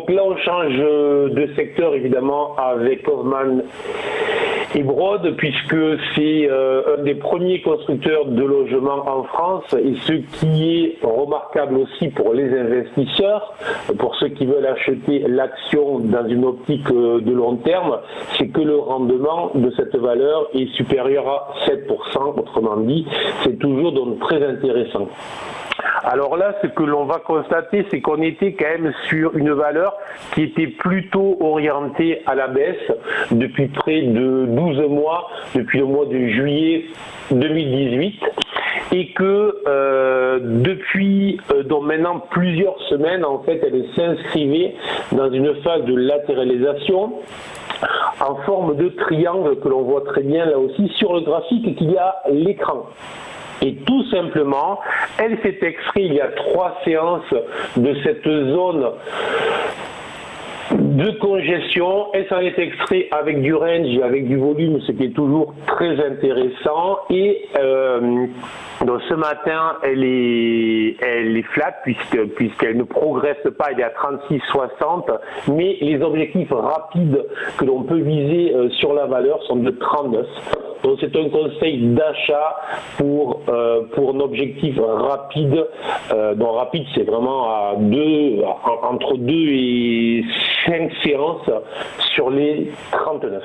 Donc là, on change de secteur évidemment avec Kaufman et Broad, puisque c'est un des premiers constructeurs de logements en France, et ce qui est remarquable aussi pour les investisseurs, pour ceux qui veulent acheter l'action dans une optique de long terme, c'est que le rendement de cette valeur est supérieur à 7%, autrement dit, c'est toujours donc très intéressant. Alors là, ce que l'on va constater, c'est qu'on était quand même sur une valeur qui était plutôt orientée à la baisse depuis près de 12 mois, depuis le mois de juillet 2018, et que depuis donc maintenant plusieurs semaines, en fait, elle s'inscrivait dans une phase de latéralisation en forme de triangle que l'on voit très bien là aussi sur le graphique qu'il y a à l'écran. Et tout simplement, elle s'est extraite il y a 3 séances de cette zone de congestion. Elle s'en est extraite avec du range, avec du volume, ce qui est toujours très intéressant. Et donc ce matin, elle est flat puisqu'elle ne progresse pas, elle est à 36,60, mais les objectifs rapides que l'on peut viser sur la valeur sont de 39. Donc c'est un conseil d'achat pour un objectif rapide. Donc rapide, c'est vraiment à entre 2 et 5 séances sur les 39.